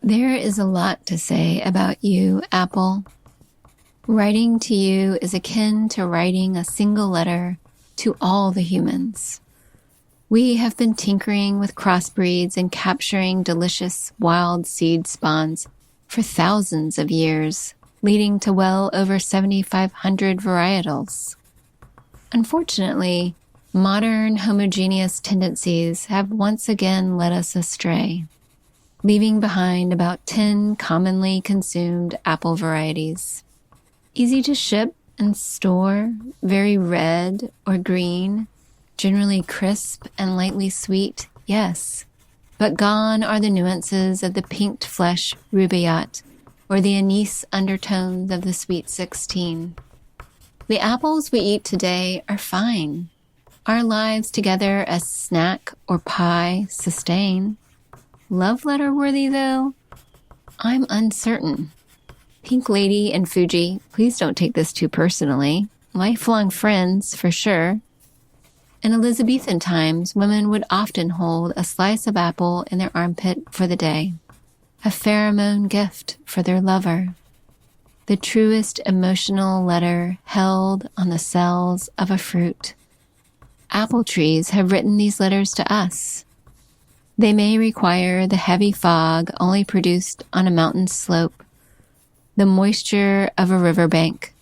There is a lot to say about you, Apple. Writing to you is akin to writing a single letter to all the humans. We have been tinkering with crossbreeds and capturing delicious wild seed spawns for thousands of years, leading to well over 7,500 varietals. Unfortunately, modern homogeneous tendencies have once again led us astray, leaving behind about 10 commonly consumed apple varieties. Easy to ship and store, very red or green, generally crisp and lightly sweet, yes. But gone are the nuances of the pinked flesh rubaiyat or the anise undertones of the sweet 16. The apples we eat today are fine. Our lives together as snack or pie sustain. Love letter worthy, though? I'm uncertain. Pink Lady and Fuji, please don't take this too personally. Lifelong friends, for sure. In Elizabethan times, women would often hold a slice of apple in their armpit for the day, a pheromone gift for their lover. The truest emotional letter held on the cells of a fruit. Apple trees have written these letters to us. They may require the heavy fog only produced on a mountain slope, the moisture of a riverbank,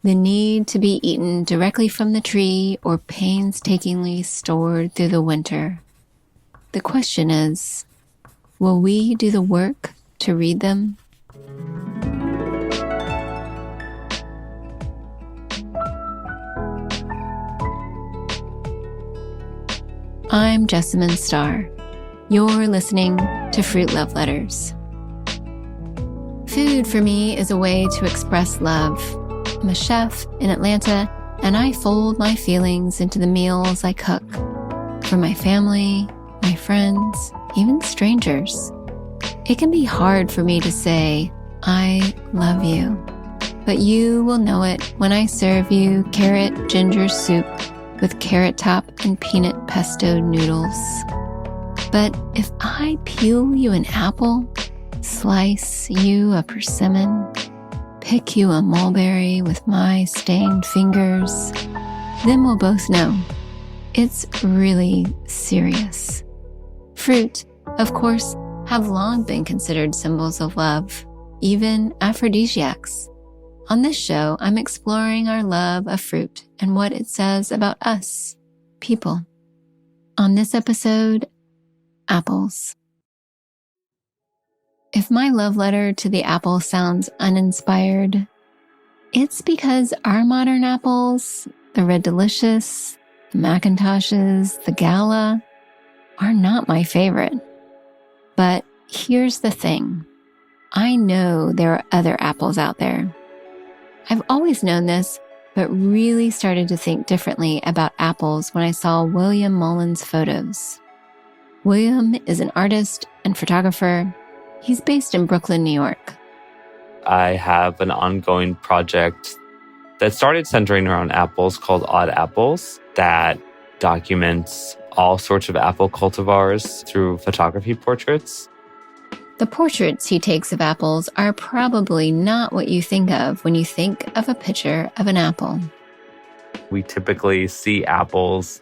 the need to be eaten directly from the tree or painstakingly stored through the winter. The question is, will we do the work to read them? I'm Jessamine Starr. You're listening to Fruit Love Letters. Food for me is a way to express love. I'm a chef in Atlanta, and I fold my feelings into the meals I cook for my family, my friends, even strangers. It can be hard for me to say, I love you, but you will know it when I serve you carrot ginger soup with carrot top and peanut pesto noodles. But if I peel you an apple, slice you a persimmon, pick you a mulberry with my stained fingers, then we'll both know it's really serious. Fruit, of course, have long been considered symbols of love, even aphrodisiacs. On this show, I'm exploring our love of fruit and what it says about us, people. On this episode, apples. If my love letter to the apple sounds uninspired, it's because our modern apples, the Red Delicious, the Macintoshes, the Gala, are not my favorite. But here's the thing. I know there are other apples out there. I've always known this, but really started to think differently about apples when I saw William Mullan's photos. William is an artist and photographer. He's based in Brooklyn, New York. I have an ongoing project that started centering around apples called Odd Apples that documents all sorts of apple cultivars through photography portraits. The portraits he takes of apples are probably not what you think of when you think of a picture of an apple. We typically see apples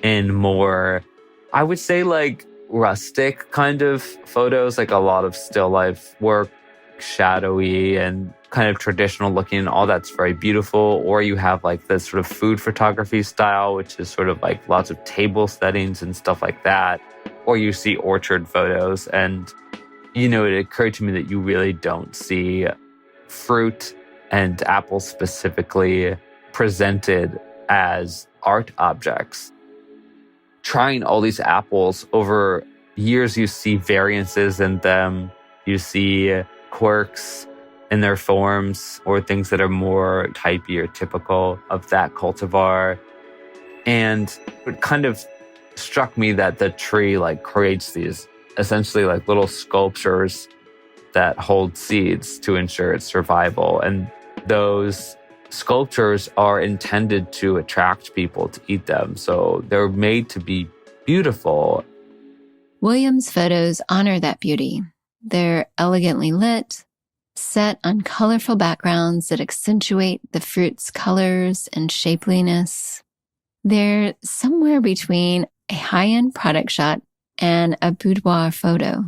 in more, I would say, like rustic kind of photos, like a lot of still life work, shadowy and kind of traditional looking. All that's very beautiful. Or you have like this sort of food photography style, which is sort of like lots of table settings and stuff like that. Or you see orchard photos. And, you know, it occurred to me that you really don't see fruit and apples specifically presented as art objects. Trying all these apples over years, you see variances in them. You see quirks in their forms or things that are more typey or typical of that cultivar. And it kind of struck me that the tree like creates these essentially like little sculptures that hold seeds to ensure its survival. And those sculptures are intended to attract people to eat them. So they're made to be beautiful. William's photos honor that beauty. They're elegantly lit, set on colorful backgrounds that accentuate the fruit's colors and shapeliness. They're somewhere between a high-end product shot and a boudoir photo.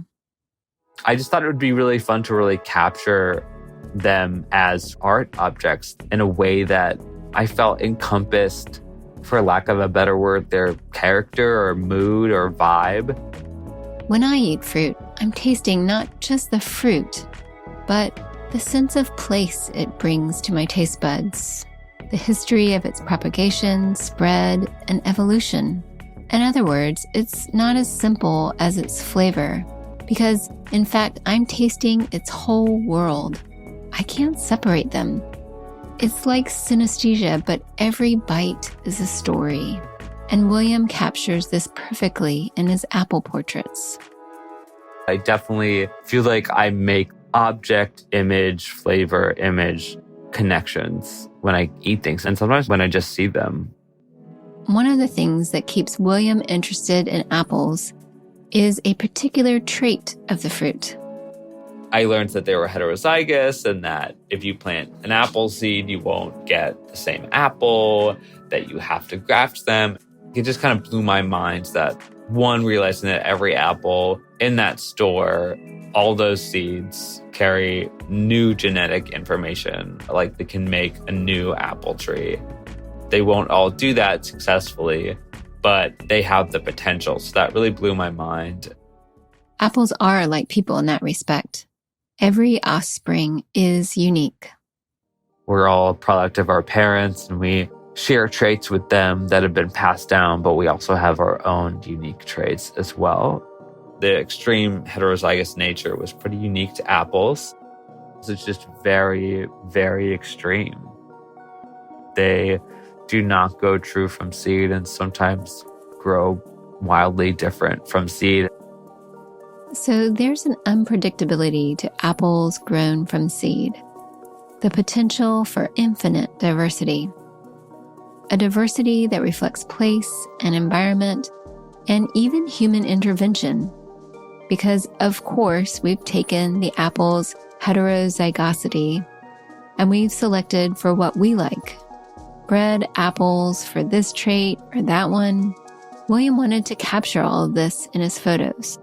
I just thought it would be really fun to really capture them as art objects in a way that I felt encompassed, for lack of a better word, their character or mood or vibe. When I eat fruit, I'm tasting not just the fruit, but the sense of place it brings to my taste buds, the history of its propagation, spread, and evolution. In other words, it's not as simple as its flavor, because, in fact, I'm tasting its whole world. I can't separate them. It's like synesthesia, but every bite is a story. And William captures this perfectly in his apple portraits. I definitely feel like I make object, image, flavor, image connections when I eat things, and sometimes when I just see them. One of the things that keeps William interested in apples is a particular trait of the fruit. I learned that they were heterozygous and that if you plant an apple seed, you won't get the same apple, that you have to graft them. It just kind of blew my mind that, one, realizing that every apple in that store, all those seeds carry new genetic information, like they can make a new apple tree. They won't all do that successfully, but they have the potential. So that really blew my mind. Apples are like people in that respect. Every offspring is unique. We're all a product of our parents, and we share traits with them that have been passed down, but we also have our own unique traits as well. The extreme heterozygous nature was pretty unique to apples. It's just very, very extreme. They do not go true from seed and sometimes grow wildly different from seed. So there's an unpredictability to apples grown from seed, the potential for infinite diversity, a diversity that reflects place and environment and even human intervention. Because, of course, we've taken the apple's heterozygosity and we've selected for what we like. Bred apples for this trait or that one. William wanted to capture all of this in his photos.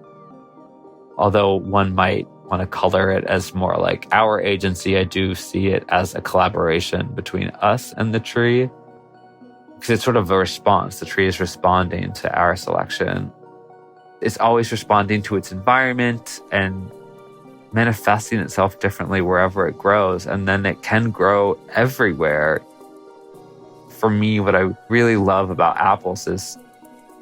Although one might want to color it as more like our agency, I do see it as a collaboration between us and the tree. Because it's sort of a response. The tree is responding to our selection. It's always responding to its environment and manifesting itself differently wherever it grows. And then it can grow everywhere. For me, what I really love about apples is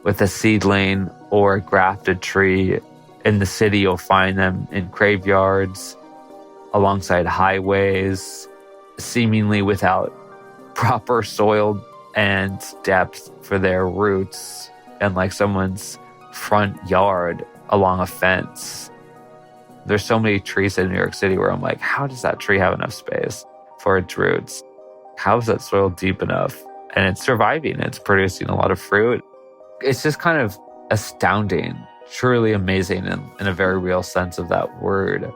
with a seedling or a grafted tree, in the city, you'll find them in graveyards, alongside highways, seemingly without proper soil and depth for their roots, and like someone's front yard along a fence. There's so many trees in New York City where I'm like, how does that tree have enough space for its roots? How is that soil deep enough? And it's surviving. It's producing a lot of fruit. It's just kind of astounding. Truly amazing in a very real sense of that word,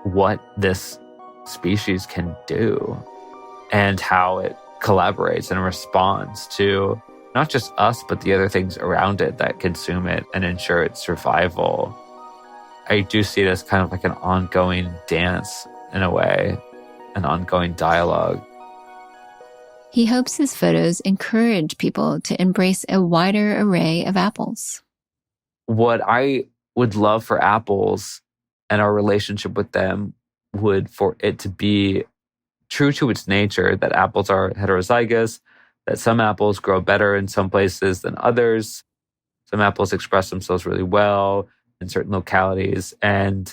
what this species can do and how it collaborates and responds to not just us, but the other things around it that consume it and ensure its survival. I do see it as kind of like an ongoing dance in a way, an ongoing dialogue. He hopes his photos encourage people to embrace a wider array of apples. What I would love for apples and our relationship with them would for it to be true to its nature, that apples are heterozygous, that some apples grow better in some places than others. Some apples express themselves really well in certain localities. And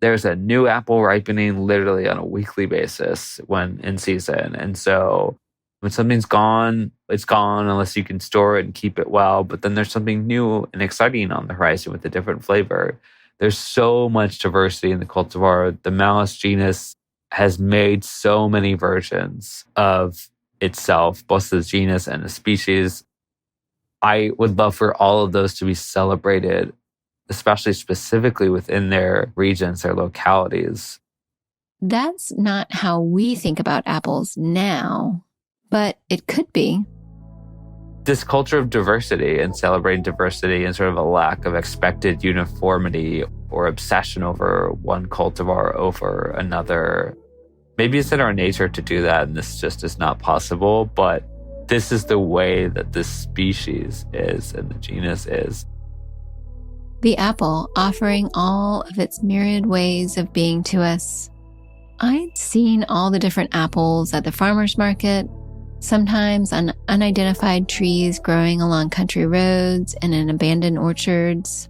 there's a new apple ripening literally on a weekly basis when in season. And so when something's gone, it's gone unless you can store it and keep it well. But then there's something new and exciting on the horizon with a different flavor. There's so much diversity in the cultivar. The Malus genus has made so many versions of itself, both the genus and the species. I would love for all of those to be celebrated especially specifically within their regions, their localities. That's not how we think about apples now, but it could be. This culture of diversity and celebrating diversity and sort of a lack of expected uniformity or obsession over one cultivar over another. Maybe it's in our nature to do that, and this just is not possible, but this is the way that this species is and the genus is. The apple offering all of its myriad ways of being to us. I'd seen all the different apples at the farmer's market, sometimes on unidentified trees growing along country roads and in abandoned orchards.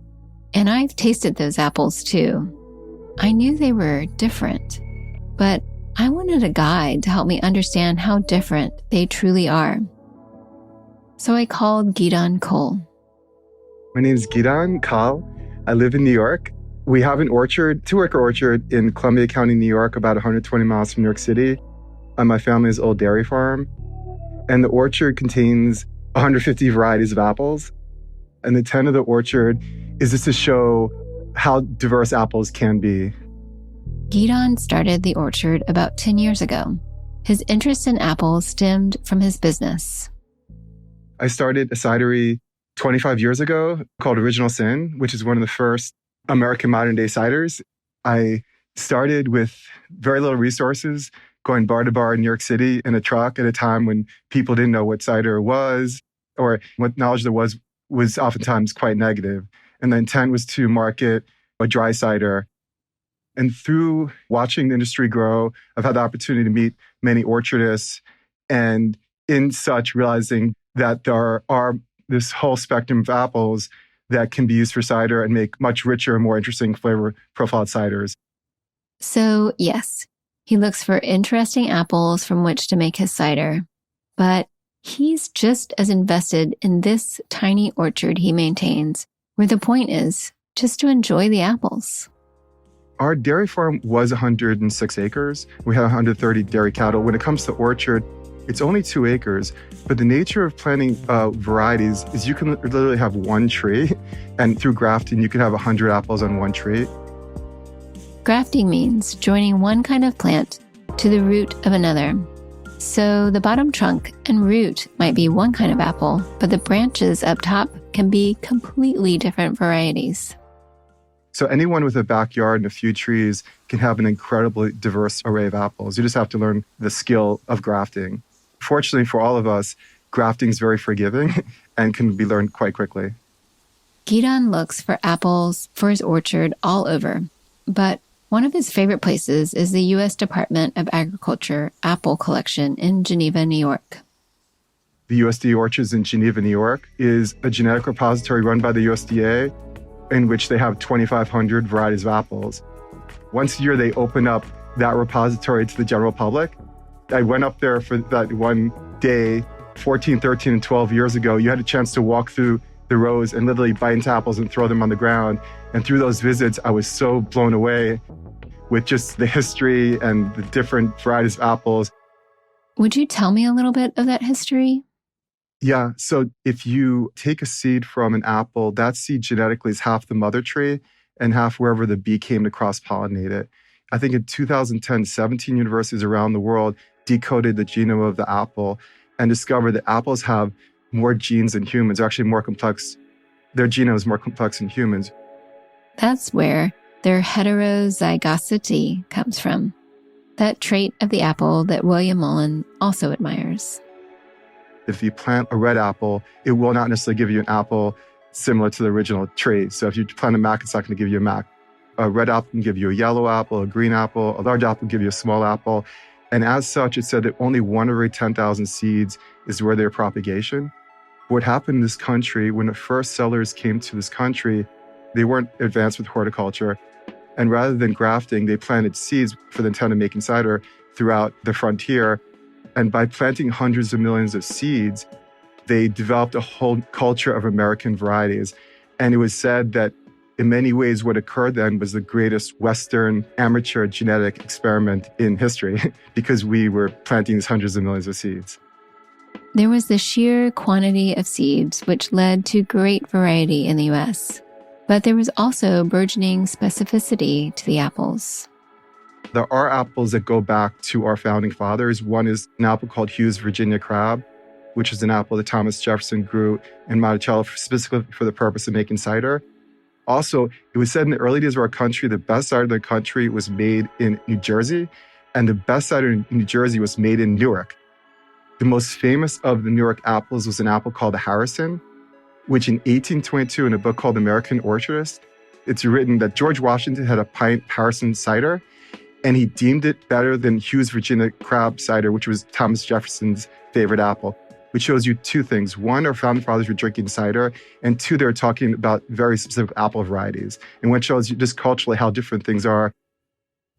And I've tasted those apples too. I knew they were different, but I wanted a guide to help me understand how different they truly are. So I called Gidon Coll. My name is Gidon Coll. I live in New York. We have an orchard, 2-acre orchard in Columbia County, New York, about 120 miles from New York City, on my family's old dairy farm. And the orchard contains 150 varieties of apples. And the intent of the orchard is just to show how diverse apples can be. Gidon started the orchard about 10 years ago. His interest in apples stemmed from his business. I started a cidery 25 years ago called Original Sin, which is one of the first American modern-day ciders. I started with very little resources, going bar to bar in New York City in a truck at a time when people didn't know what cider was, or what knowledge there was oftentimes quite negative. And the intent was to market a dry cider. And through watching the industry grow, I've had the opportunity to meet many orchardists, and in such realizing that there are this whole spectrum of apples that can be used for cider and make much richer and more interesting flavor profiled ciders. So yes, he looks for interesting apples from which to make his cider, but he's just as invested in this tiny orchard he maintains, where the point is just to enjoy the apples. Our dairy farm was 106 acres. We had 130 dairy cattle. When it comes to orchard, it's only 2 acres, but the nature of planting varieties is you can literally have one tree, and through grafting, you can have 100 apples on one tree. Grafting means joining one kind of plant to the root of another. So the bottom trunk and root might be one kind of apple, but the branches up top can be completely different varieties. So anyone with a backyard and a few trees can have an incredibly diverse array of apples. You just have to learn the skill of grafting. Fortunately for all of us, grafting is very forgiving and can be learned quite quickly. Gidon looks for apples for his orchard all over, but one of his favorite places is the U.S. Department of Agriculture apple collection in Geneva, New York. The USDA Orchards in Geneva, New York is a genetic repository run by the USDA in which they have 2,500 varieties of apples. Once a year, they open up that repository to the general public. I went up there for that one day 14, 13, and 12 years ago. You had a chance to walk through the rows and literally bite into apples and throw them on the ground. And through those visits, I was so blown away with just the history and the different varieties of apples. Would you tell me a little bit of that history? Yeah, so if you take a seed from an apple, that seed genetically is half the mother tree and half wherever the bee came to cross-pollinate it. I think in 2010, 17 universities around the world decoded the genome of the apple and discovered that apples have more genes than humans. They're actually more complex. Their genome is more complex than humans. That's where their heterozygosity comes from, that trait of the apple that William Mullan also admires. If you plant a red apple, it will not necessarily give you an apple similar to the original tree. So if you plant a Mac, it's not going to give you a Mac. A red apple can give you a yellow apple, a green apple, a large apple can give you a small apple. And as such, it said that only 1 over 10,000 seeds is where their propagation. What happened in this country, when the first settlers came to this country, they weren't advanced with horticulture. And rather than grafting, they planted seeds for the intent of making cider throughout the frontier. And by planting hundreds of millions of seeds, they developed a whole culture of American varieties. And it was said that in many ways, what occurred then was the greatest Western amateur genetic experiment in history because we were planting these hundreds of millions of seeds. There was the sheer quantity of seeds which led to great variety in the U.S. But there was also burgeoning specificity to the apples. There are apples that go back to our founding fathers. One is an apple called Hughes Virginia Crab, which is an apple that Thomas Jefferson grew in Monticello specifically for the purpose of making cider. Also, it was said in the early days of our country, the best cider in the country was made in New Jersey, and the best cider in New Jersey was made in Newark. The most famous of the Newark apples was an apple called the Harrison, which in 1822, in a book called American Orchardist, it's written that George Washington had a pint Harrison cider, and he deemed it better than Hughes Virginia Crab cider, which was Thomas Jefferson's favorite apple, which shows you two things. One, our founding fathers were drinking cider, and two, they were talking about very specific apple varieties, and what shows you just culturally how different things are.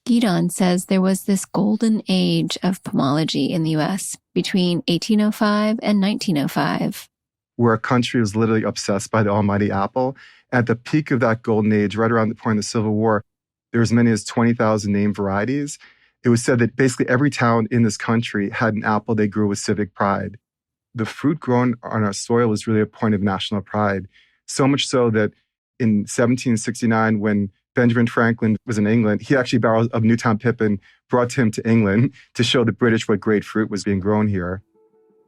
Gidon says there was this golden age of pomology in the U.S. between 1805 and 1905. Where a country was literally obsessed by the almighty apple. At the peak of that golden age, right around the point of the Civil War, there were as many as 20,000 named varieties. It was said that basically every town in this country had an apple they grew with civic pride. The fruit grown on our soil was really a point of national pride. So much so that in 1769, when Benjamin Franklin was in England, he actually borrowed a Newtown pippin, brought him to England to show the British what great fruit was being grown here.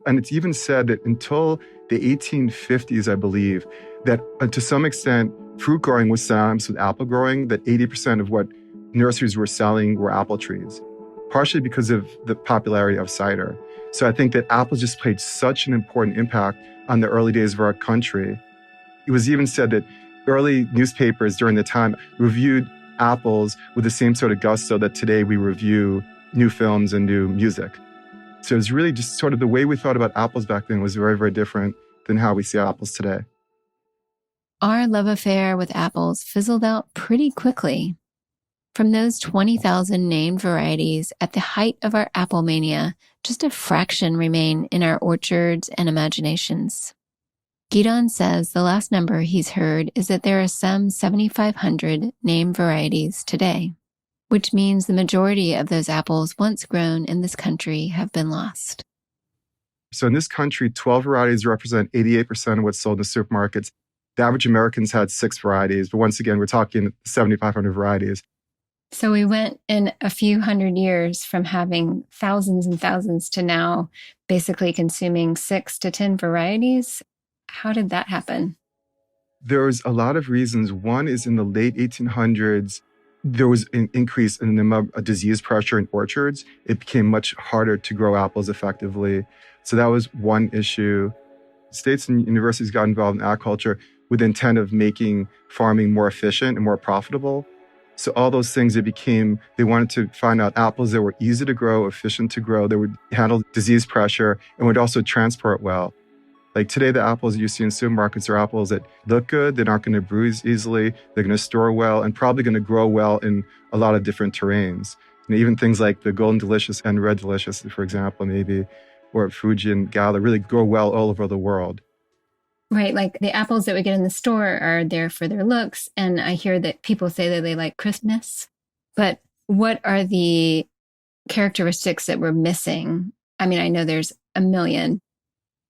And it's even said that until the 1850s, I believe, that to some extent, fruit growing was synonymous with apple growing, that 80% of what nurseries were selling were apple trees, partially because of the popularity of cider. So I think that apples just played such an important impact on the early days of our country. It was even said that early newspapers during the time reviewed apples with the same sort of gusto that today we review new films and new music. So it was really just sort of the way we thought about apples back then was very, very different than how we see apples today. Our love affair with apples fizzled out pretty quickly. From those 20,000 named varieties at the height of our apple mania, just a fraction remain in our orchards and imaginations. Gidon says the last number he's heard is that there are some 7,500 named varieties today, which means the majority of those apples once grown in this country have been lost. So in this country, 12 varieties represent 88% of what's sold in the supermarkets. The average Americans had 6 varieties, but once again, we're talking 7,500 varieties. So we went in a few hundred years from having thousands and thousands to now basically consuming 6 to 10 varieties. How did that happen? There's a lot of reasons. One is in the late 1800s, there was an increase in the amount of disease pressure in orchards. It became much harder to grow apples effectively. So that was one issue. States and universities got involved in agriculture with the intent of making farming more efficient and more profitable. So all those things, they wanted to find out apples that were easy to grow, efficient to grow, that would handle disease pressure and would also transport well. Like today, the apples you see in supermarkets are apples that look good, they're not going to bruise easily, they're going to store well, and probably going to grow well in a lot of different terrains. And even things like the Golden Delicious and Red Delicious, for example, maybe, or Fuji and Gala really grow well all over the world. Right, like the apples that we get in the store are there for their looks, and I hear that people say that they like crispness. But what are the characteristics that we're missing? I mean, I know there's a million.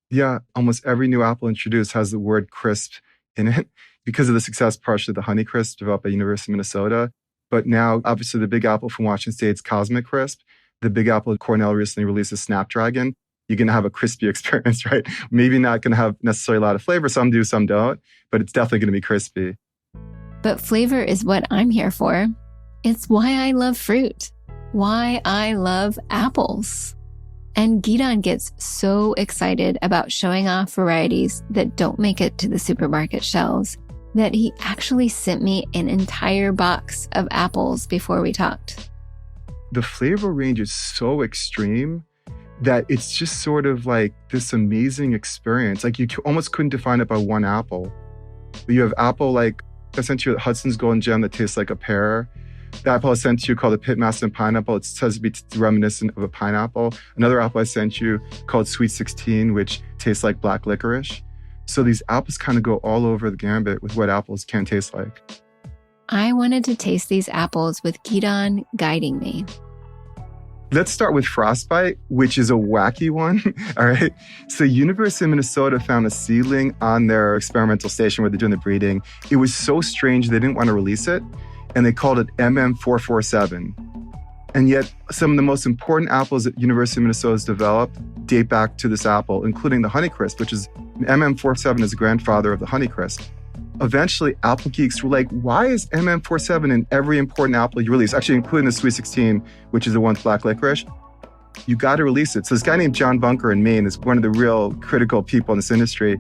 Yeah, almost every new apple introduced has the word crisp in it because of the success partially of the Honey Crisp developed by University of Minnesota. But now, obviously, the Big Apple from Washington State's Cosmic Crisp. The Big Apple at Cornell recently released a Snapdragon. You're going to have a crispy experience, right? Maybe not going to have necessarily a lot of flavor. Some do, some don't, but it's definitely going to be crispy. But flavor is what I'm here for. It's why I love fruit, why I love apples. And Gidon gets so excited about showing off varieties that don't make it to the supermarket shelves that he actually sent me an entire box of apples before we talked. The flavor range is so extreme that it's just sort of like this amazing experience. Like you almost couldn't define it by one apple. You have apple like, I sent you Hudson's Golden Gem that tastes like a pear. The apple I sent to you called the Pitmaster Pineapple. It says to be reminiscent of a pineapple. Another apple I sent you called Sweet 16, which tastes like black licorice. So these apples kind of go all over the gambit with what apples can taste like. I wanted to taste these apples with Gidon guiding me. Let's start with frostbite, which is a wacky one. All right. So University of Minnesota found a seedling on their experimental station where they're doing the breeding. It was so strange they didn't want to release it, and they called it MM447. And yet some of the most important apples that University of Minnesota has developed date back to this apple, including the Honeycrisp, which is MM47 is the grandfather of the Honeycrisp. Eventually, apple geeks were like, why is MM47 in every important apple you release? Actually, including the Sweet 16, which is the one with black licorice. You got to release it. So this guy named John Bunker in Maine is one of the real critical people in this industry,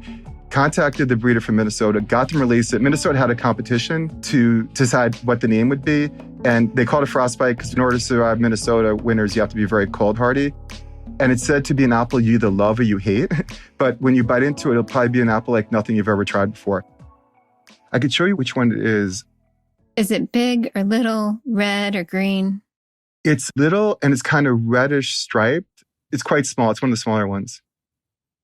contacted the breeder from Minnesota, got them released it. Minnesota had a competition to decide what the name would be. And they called it frostbite because in order to survive Minnesota winters, you have to be very cold hardy. And it's said to be an apple you either love or you hate. But when you bite into it, it'll probably be an apple like nothing you've ever tried before. I could show you which one it is. Is it big or little, red or green? It's little and it's kind of reddish striped. It's quite small. It's one of the smaller ones.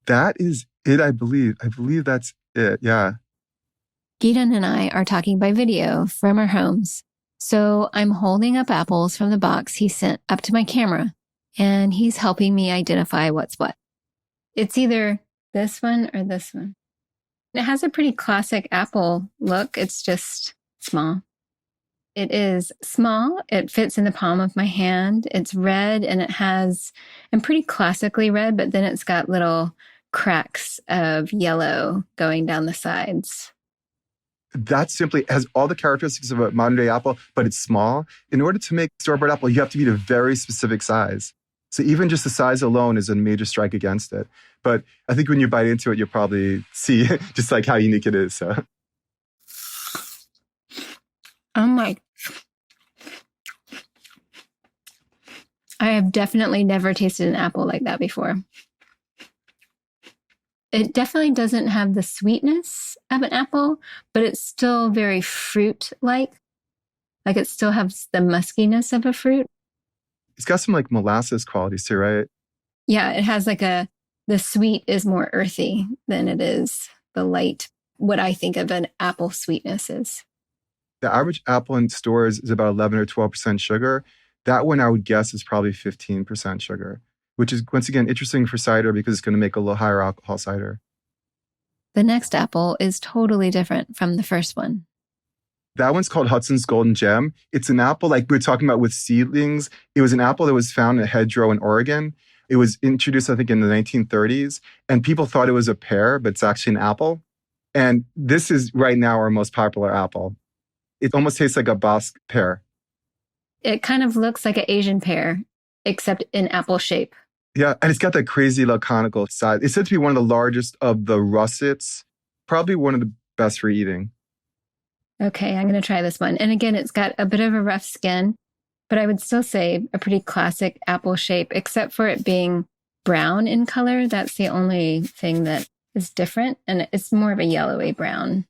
That is it, I believe. I believe that's it. Yeah. Gidon and I are talking by video from our homes. So I'm holding up apples from the box he sent up to my camera, and he's helping me identify what's what. It's either this one or this one. It has a pretty classic apple look. It's just small. It is small. It fits in the palm of my hand. It's red and and pretty classically red, but then it's got little cracks of yellow going down the sides. That simply has all the characteristics of a modern day apple, but it's small. In order to make store-bought apple, you have to be a very specific size. So even just the size alone is a major strike against it. But I think when you bite into it, you'll probably see just like how unique it is. So. Oh my. I have definitely never tasted an apple like that before. It definitely doesn't have the sweetness of an apple, but it's still very fruit-like. Like it still has the muskiness of a fruit. It's got some like molasses qualities too, right? Yeah, it has the sweet is more earthy than it is the light, what I think of an apple sweetness is. The average apple in stores is about 11 or 12% sugar. That one I would guess is probably 15% sugar, which is once again interesting for cider because it's going to make a little higher alcohol cider. The next apple is totally different from the first one. That one's called Hudson's Golden Gem. It's an apple like we were talking about with seedlings. It was an apple that was found in a hedgerow in Oregon. It was introduced, I think, in the 1930s. And people thought it was a pear, but it's actually an apple. And this is right now our most popular apple. It almost tastes like a Basque pear. It kind of looks like an Asian pear, except in apple shape. Yeah, and it's got that crazy conical size. It's said to be one of the largest of the russets, probably one of the best for eating. Okay, I'm going to try this one. And again, it's got a bit of a rough skin, but I would still say a pretty classic apple shape, except for it being brown in color. That's the only thing that is different. And it's more of a yellowy brown,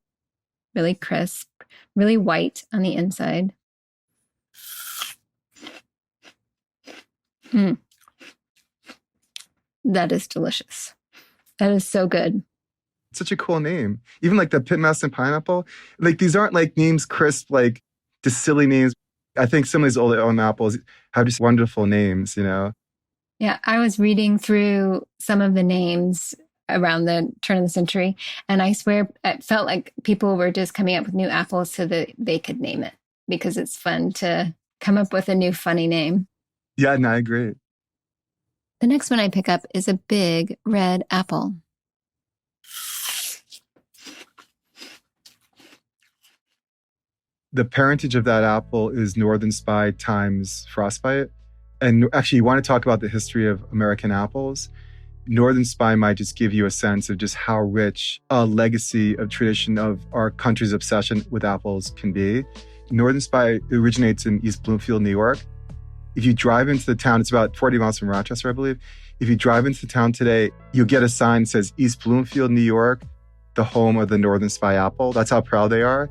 really crisp, really white on the inside. That is delicious. That is so good. Such a cool name. Even like the Pitmaster pineapple. Like these aren't like names crisp, like just silly names. I think some of these old elm apples have just wonderful names, you know? Yeah, I was reading through some of the names around the turn of the century, and I swear it felt like people were just coming up with new apples so that they could name it because it's fun to come up with a new funny name. Yeah, no, I agree. The next one I pick up is a big red apple. The parentage of that apple is Northern Spy times frostbite. And actually, you want to talk about the history of American apples. Northern Spy might just give you a sense of just how rich a legacy of tradition of our country's obsession with apples can be. Northern Spy originates in East Bloomfield, New York. If you drive into the town, it's about 40 miles from Rochester, I believe. If you drive into the town today, you'll get a sign that says East Bloomfield, New York, the home of the Northern Spy apple. That's how proud they are.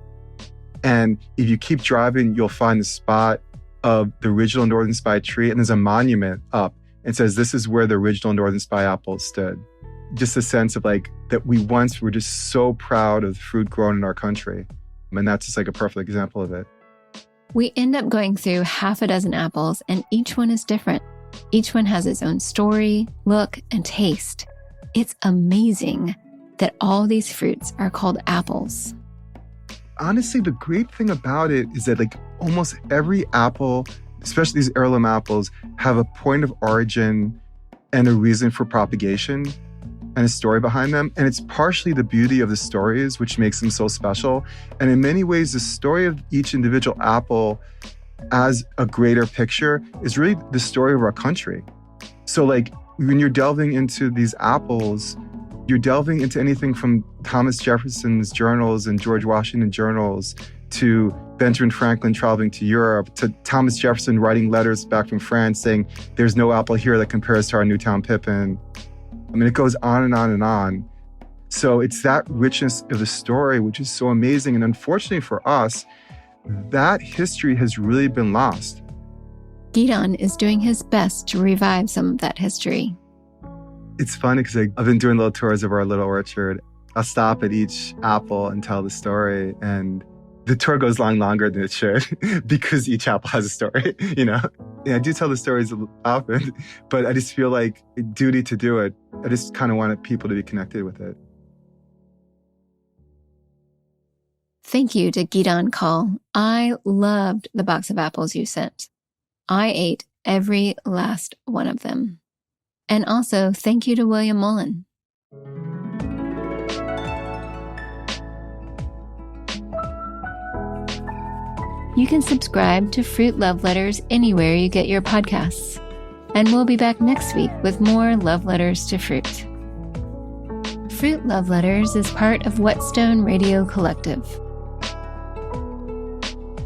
And if you keep driving, you'll find the spot of the original Northern Spy tree, and there's a monument up. It says, this is where the original Northern Spy apple stood. Just a sense of like that we once were just so proud of the fruit grown in our country. And that's just like a perfect example of it. We end up going through half a dozen apples, and each one is different. Each one has its own story, look, and taste. It's amazing that all these fruits are called apples. Honestly, the great thing about it is that like almost every apple, especially these heirloom apples, have a point of origin and a reason for propagation and a story behind them. And it's partially the beauty of the stories, which makes them so special. And in many ways, the story of each individual apple as a greater picture is really the story of our country. So like when you're delving into these apples, you're delving into anything from Thomas Jefferson's journals and George Washington journals to Benjamin Franklin traveling to Europe, to Thomas Jefferson writing letters back from France saying, there's no apple here that compares to our Newtown Pippin. I mean, it goes on and on and on. So it's that richness of the story, which is so amazing. And unfortunately for us, that history has really been lost. Gidon is doing his best to revive some of that history. It's funny because I've been doing little tours of our little orchard. I'll stop at each apple and tell the story. And the tour goes on longer than it should because each apple has a story, you know? Yeah, I do tell the stories often, but I just feel like a duty to do it. I just kind of wanted people to be connected with it. Thank you to Gidon Coll. I loved the box of apples you sent. I ate every last one of them. And also, thank you to William Mullan. You can subscribe to Fruit Love Letters anywhere you get your podcasts. And we'll be back next week with more love letters to fruit. Fruit Love Letters is part of Whetstone Radio Collective.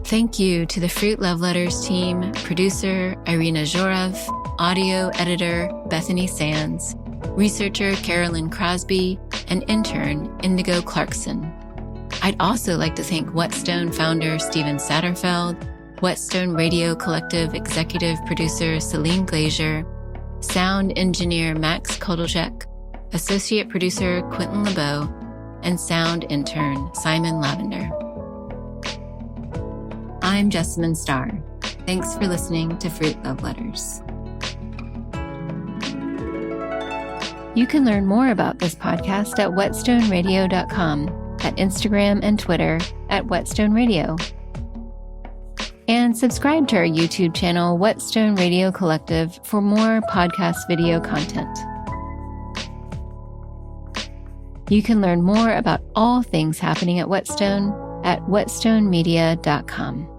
Thank you to the Fruit Love Letters team, producer Irina Zhorov, audio editor Bethany Sands, researcher Carolyn Crosby, and intern Indigo Clarkson. I'd also like to thank Whetstone founder Steven Satterfeld, Whetstone Radio Collective executive producer Celine Glazier, sound engineer Max Kodelchek, associate producer Quentin LeBeau, and sound intern Simon Lavender. I'm Jessamine Starr. Thanks for listening to Fruit Love Letters. You can learn more about this podcast at whetstoneradio.com, at Instagram and Twitter at Whetstone Radio. And subscribe to our YouTube channel, Whetstone Radio Collective, for more podcast video content. You can learn more about all things happening at Whetstone at whetstonemedia.com.